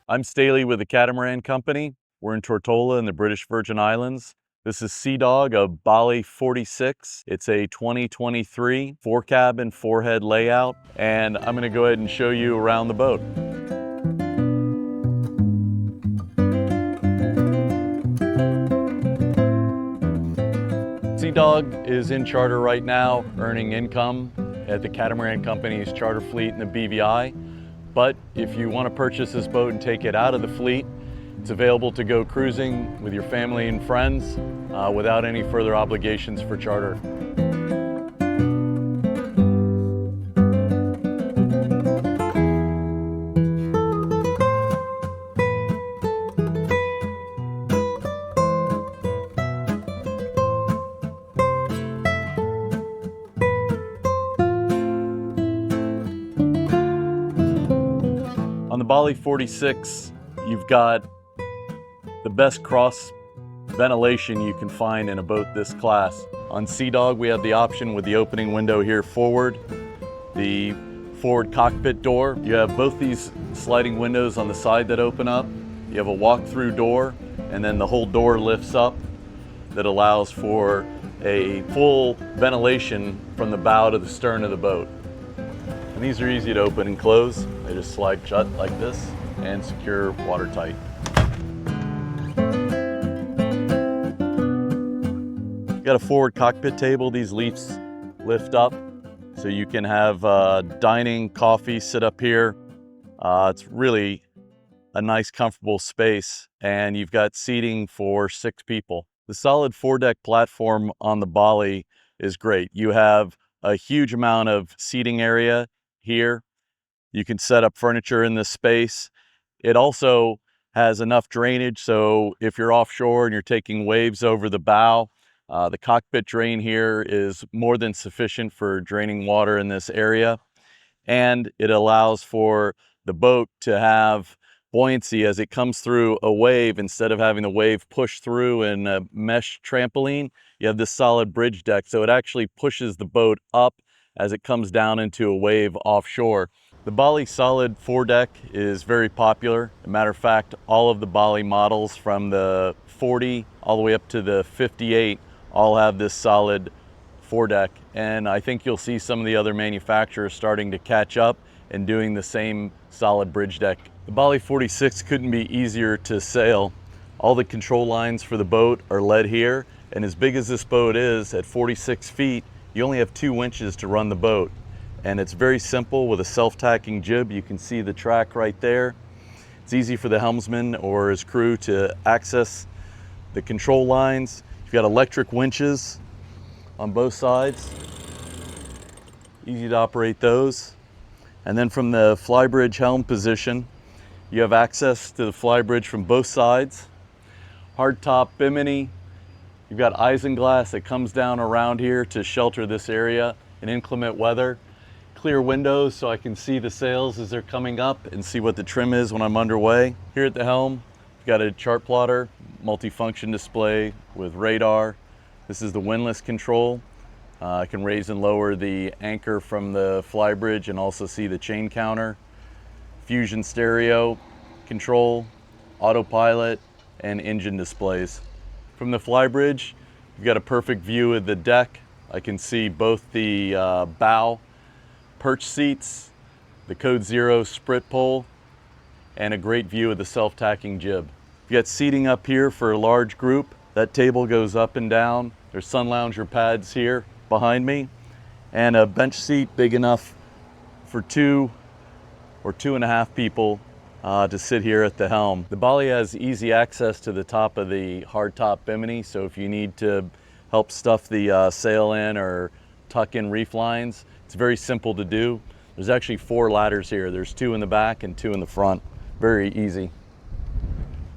I'm Staley with the Catamaran Company. We're in Tortola in the British Virgin Islands. This is Sea Dog, a Bali 4.6. It's a 2023 4-cabin, 4-head layout, and I'm going to go ahead and show you around the boat. Sea Dog is in charter right now, earning income at the Catamaran Company's charter fleet in the BVI. But if you want to purchase this boat and take it out of the fleet, it's available to go cruising with your family and friends without any further obligations for charter. On the Bali 4.6, you've got the best cross ventilation you can find in a boat this class. On Sea Dog, we have the option with the opening window here forward, the forward cockpit door. You have both these sliding windows on the side that open up. You have a walk-through door, and then the whole door lifts up that allows for a full ventilation from the bow to the stern of the boat. And these are easy to open and close. They just slide shut like this and secure watertight. You got a forward cockpit table. These leaves lift up so you can have dining, coffee, sit up here. It's really a nice, comfortable space, and you've got seating for 6 people. The solid 4-deck platform on the Bali is great. You have a huge amount of seating area here. You can set up furniture in this space. It also has enough drainage, so if you're offshore and you're taking waves over the bow, the cockpit drain here is more than sufficient for draining water in this area. And it allows for the boat to have buoyancy as it comes through a wave. Instead of having the wave push through in a mesh trampoline, you have this solid bridge deck, so it actually pushes the boat up as it comes down into a wave offshore. The Bali solid 4-deck is very popular. As a matter of fact, all of the Bali models from the 40 all the way up to the 58 all have this solid 4-deck. And I think you'll see some of the other manufacturers starting to catch up and doing the same solid bridge deck. The Bali 4.6 couldn't be easier to sail. All the control lines for the boat are led here. And as big as this boat is, at 46 feet, you only have 2 winches to run the boat. And it's very simple with a self-tacking jib. You can see the track right there. It's easy for the helmsman or his crew to access the control lines. You've got electric winches on both sides. Easy to operate those. And then from the flybridge helm position, you have access to the flybridge from both sides. Hardtop bimini. You've got isinglass that comes down around here to shelter this area in inclement weather. Clear windows so I can see the sails as they're coming up and see what the trim is when I'm underway. Here at the helm, you've got a chart plotter, multifunction display with radar. This is the windlass control. I can raise and lower the anchor from the flybridge and also see the chain counter. Fusion stereo control, autopilot, and engine displays. From the flybridge, you've got a perfect view of the deck. I can see both the bow perch seats, the Code Zero sprit pole, and a great view of the self-tacking jib. You've got seating up here for a large group. That table goes up and down. There's sun lounger pads here behind me, and a bench seat big enough for 2 or 2.5 people to sit here at the helm. The Bali has easy access to the top of the hardtop bimini, so if you need to help stuff the sail in or tuck in reef lines, it's very simple to do. There's actually 4 ladders here. There's 2 in the back and 2 in the front. Very easy.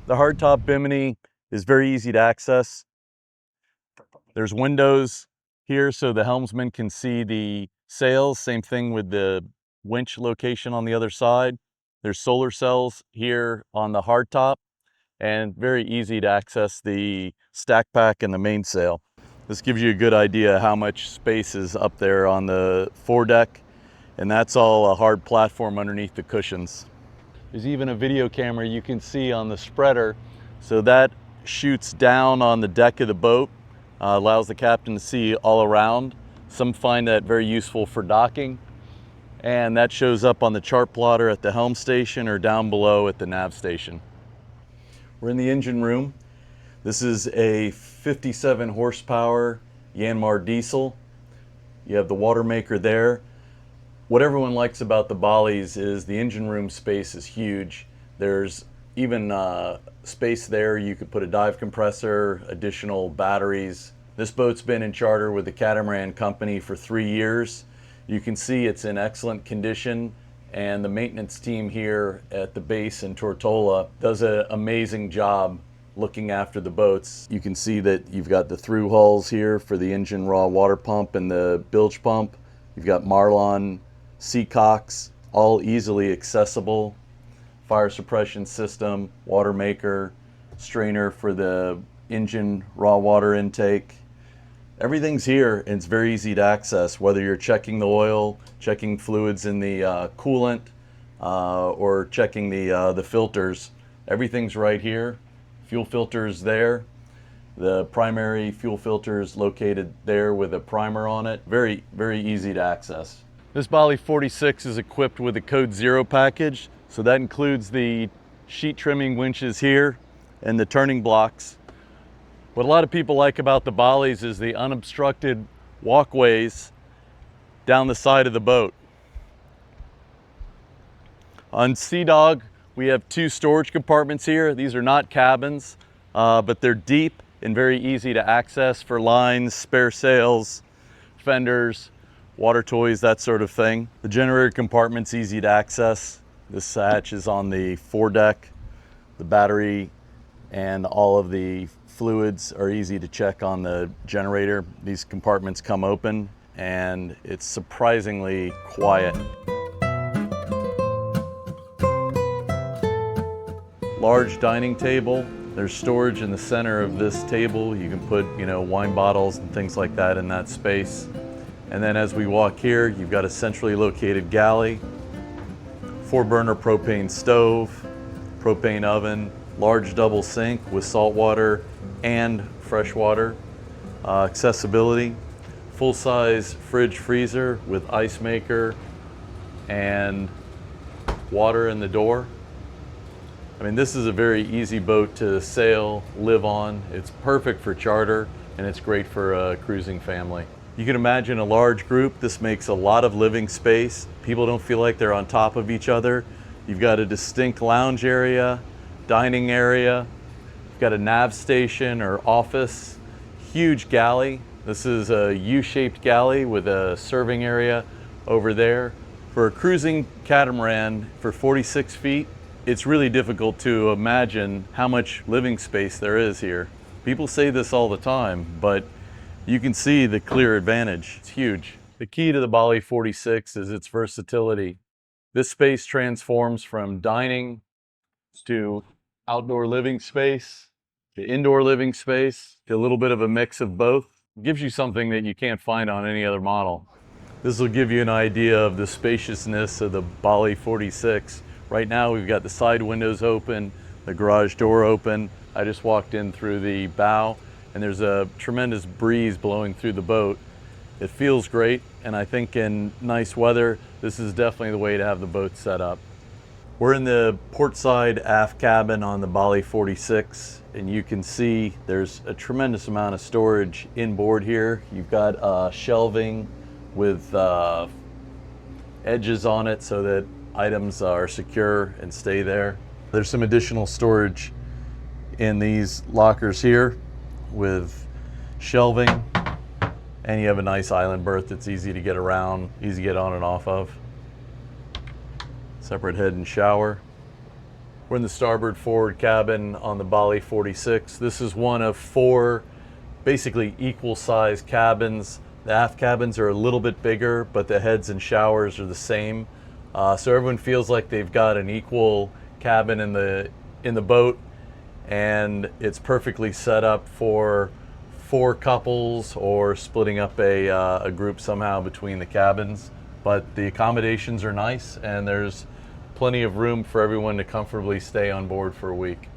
The hardtop bimini is very easy to access. There's windows here so the helmsman can see the sails. Same thing with the winch location on the other side. There's solar cells here on the hardtop, and very easy to access the stack pack and the mainsail. This gives you a good idea how much space is up there on the 4-deck, and that's all a hard platform underneath the cushions. There's even a video camera you can see on the spreader. So that shoots down on the deck of the boat, allows the captain to see all around. Some find that very useful for docking. And that shows up on the chart plotter at the helm station or down below at the nav station. We're in the engine room. This is a 57 horsepower Yanmar diesel. You have the watermaker there. What everyone likes about the Balis is the engine room space is huge. There's even space there. You could put a dive compressor, additional batteries. This boat's been in charter with the Catamaran Company for 3 years. You can see it's in excellent condition, and the maintenance team here at the base in Tortola does an amazing job looking after the boats. You can see that you've got the through hulls here for the engine raw water pump and the bilge pump. You've got Marlon seacocks, all easily accessible. Fire suppression system, water maker, strainer for the engine raw water intake. Everything's here and it's very easy to access, whether you're checking the oil, checking fluids in the coolant, or checking the filters. Everything's right here. Fuel filters there. The primary fuel filter is located there with a primer on it. Very, very easy to access. This Bali 4.6 is equipped with a Code 0 package. So that includes the sheet trimming winches here and the turning blocks. What a lot of people like about the Balis is the unobstructed walkways down the side of the boat. On Sea Dog, we have 2 storage compartments here. These are not cabins, but they're deep and very easy to access for lines, spare sails, fenders, water toys, that sort of thing. The generator compartment's easy to access. This hatch is on the foredeck. The battery and all of the fluids are easy to check on the generator. These compartments come open and it's surprisingly quiet. Large dining table. There's storage in the center of this table. You can put, wine bottles and things like that in that space. And then as we walk here, you've got a centrally located galley, 4-burner propane stove, propane oven, large double sink with salt water and fresh water, accessibility, full-size fridge freezer with ice maker and water in the door. I mean, this is a very easy boat to sail, live on. It's perfect for charter, and it's great for a cruising family. You can imagine a large group. This makes a lot of living space. People don't feel like they're on top of each other. You've got a distinct lounge area, dining area. You've got a nav station or office, huge galley. This is a U-shaped galley with a serving area over there. For a cruising catamaran for 46 feet, it's really difficult to imagine how much living space there is here. People say this all the time, but you can see the clear advantage. It's huge. The key to the Bali 4.6 is its versatility. This space transforms from dining to outdoor living space, to indoor living space, to a little bit of a mix of both. It gives you something that you can't find on any other model. This will give you an idea of the spaciousness of the Bali 4.6. Right now we've got the side windows open, the garage door open. I just walked in through the bow and there's a tremendous breeze blowing through the boat. It feels great, and I think in nice weather, this is definitely the way to have the boat set up. We're in the port side aft cabin on the Bali 4.6, and you can see there's a tremendous amount of storage inboard here. You've got shelving with edges on it so that items are secure and stay there. There's some additional storage in these lockers here with shelving, and you have a nice island berth that's easy to get around, easy to get on and off of. Separate head and shower. We're in the starboard forward cabin on the Bali 4.6. This is one of 4 basically equal size cabins. The aft cabins are a little bit bigger, but the heads and showers are the same. So everyone feels like they've got an equal cabin in the boat, and it's perfectly set up for 4 couples or splitting up a group somehow between the cabins. But the accommodations are nice, and there's plenty of room for everyone to comfortably stay on board for a week.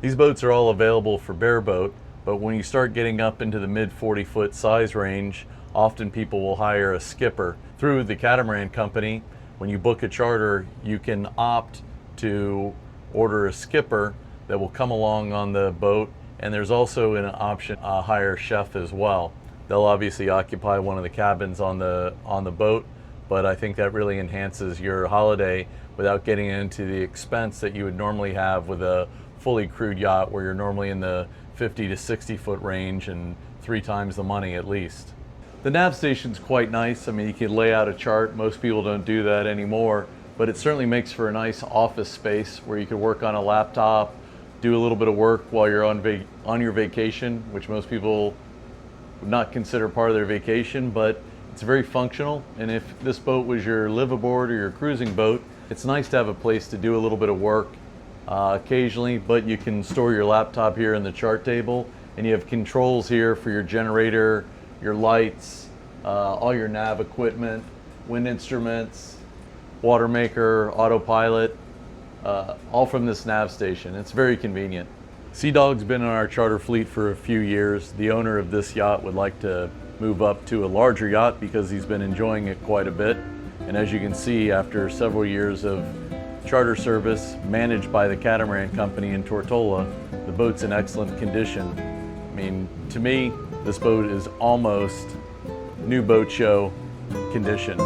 These boats are all available for bareboat, but when you start getting up into the mid 40-foot size range, often people will hire a skipper. Through the Catamaran Company, when you book a charter, you can opt to order a skipper that will come along on the boat, and there's also an option to hire a chef as well. They'll obviously occupy one of the cabins on the boat, but I think that really enhances your holiday without getting into the expense that you would normally have with a fully crewed yacht, where you're normally in the 50 to 60 foot range and 3 times the money at least. The nav station's quite nice. I mean, you can lay out a chart. Most people don't do that anymore, but it certainly makes for a nice office space where you could work on a laptop, do a little bit of work while you're on your vacation, which most people would not consider part of their vacation, but it's very functional. And if this boat was your live aboard or your cruising boat, it's nice to have a place to do a little bit of work occasionally, but you can store your laptop here in the chart table, and you have controls here for your generator, your lights, all your nav equipment, wind instruments, watermaker, autopilot, all from this nav station. It's very convenient. Sea Dog's been in our charter fleet for a few years. The owner of this yacht would like to move up to a larger yacht because he's been enjoying it quite a bit. And as you can see, after several years of charter service managed by the Catamaran Company in Tortola, the boat's in excellent condition. I mean, to me, this boat is almost new boat show condition.